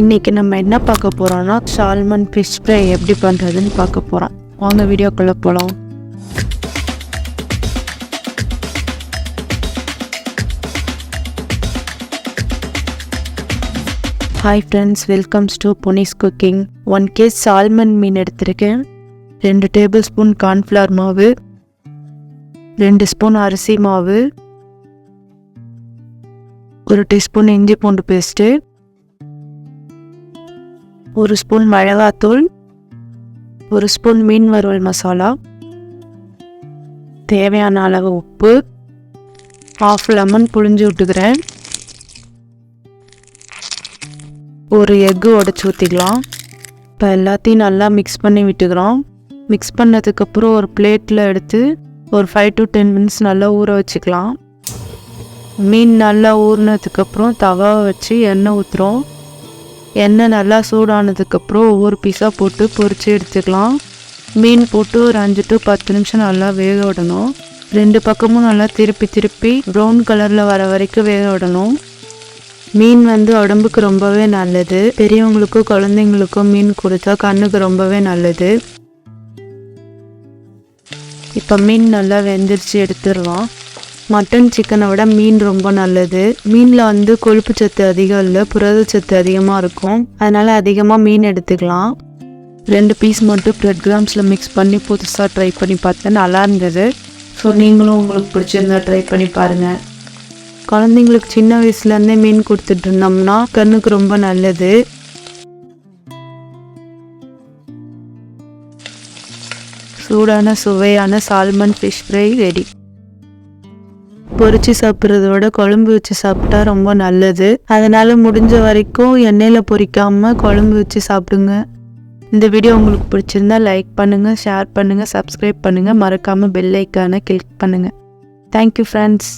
இன்றைக்கி நம்ம என்ன பார்க்க போகிறோம்னா சால்மன் ஃபிஷ் ஃப்ரை எப்படி பண்ணுறதுன்னு பார்க்க போகிறோம். வாங்க வீடியோக்குள்ளே போகலாம். Hi friends, welcomes to Bonnie's cooking. 1 kg salmon மீன் எடுத்திருக்கேன். 2 டேபிள் ஸ்பூன் கார்ன்ஃப்ளவர் மாவு, 2 ஸ்பூன் அரிசி மாவு, 1 டீஸ்பூன் இஞ்சி பூண்டு பேஸ்ட்டு, 1 ஸ்பூன் மிளகாத்தூள், 1 ஸ்பூன் மீன் வறுவல் மசாலா, தேவையான அளவு உப்பு, 1/2 லெமன் புழிஞ்சு விட்டுக்கிறேன். 1 எக்கு உடச்சி ஊற்றிக்கலாம். இப்போ எல்லாத்தையும் நல்லா மிக்ஸ் பண்ணி விட்டுக்கிறோம். மிக்ஸ் பண்ணதுக்கப்புறம் ஒரு பிளேட்டில் எடுத்து ஒரு 5 to 10 minutes நல்லா ஊற வச்சுக்கலாம். மீன் நல்லா ஊறினதுக்கப்புறம் தவாவை வச்சு எண்ணெய் ஊற்றுறோம். எண்ணெய் நல்லா சூடானதுக்கப்புறம் ஒவ்வொரு பீஸாக போட்டு பொரித்து எடுத்துக்கலாம். மீன் போட்டு ஒரு 5 to 10 நிமிஷம் நல்லா வேக விடணும். 2 பக்கமும் நல்லா திருப்பி ப்ரௌன் கலரில் வர வரைக்கும் வேக விடணும். மீன் உடம்புக்கு ரொம்பவே நல்லது. பெரியவங்களுக்கும் குழந்தைங்களுக்கும் மீன் கொடுத்தா கண்ணுக்கு ரொம்பவே நல்லது. இப்போ மீன் நல்லா வெந்துருச்சு, எடுத்துடலாம். மட்டன் சிக்கனை விட மீன் ரொம்ப நல்லது. மீனில் கொழுப்பு சத்து அதிகம் இல்லை, புரதச்சத்து அதிகமாக இருக்கும். அதனால் அதிகமாக மீன் எடுத்துக்கலாம். 2 பீஸ் மட்டும் பிரெட் கிராம்ஸில் மிக்ஸ் பண்ணி புதுசாக ட்ரை பண்ணி பார்த்தேன், நல்லா இருந்தது. ஸோ நீங்களும் உங்களுக்கு பிடிச்சிருந்தா ட்ரை பண்ணி பாருங்கள். குழந்தைங்களுக்கு சின்ன வயசுலேருந்தே மீன் கொடுத்துட்டு இருந்தோம்னா கண்ணுக்கு ரொம்ப நல்லது. சூடான சுவையான சால்மன் ஃபிஷ் ஃப்ரை ரெடி. பொரிச்சு சாப்பிட்றத விட குழம்பு வச்சு சாப்பிட்டா ரொம்ப நல்லது. அதனால் முடிஞ்ச வரைக்கும் எண்ணெயில் பொரிக்காமல் குழம்பு வச்சு சாப்பிடுங்க. இந்த வீடியோ உங்களுக்கு பிடிச்சிருந்தா லைக் பண்ணுங்கள், ஷேர் பண்ணுங்கள், சப்ஸ்கிரைப் பண்ணுங்கள். மறக்காமல் பெல் ஐக்கானை கிளிக் பண்ணுங்கள். Thank you friends.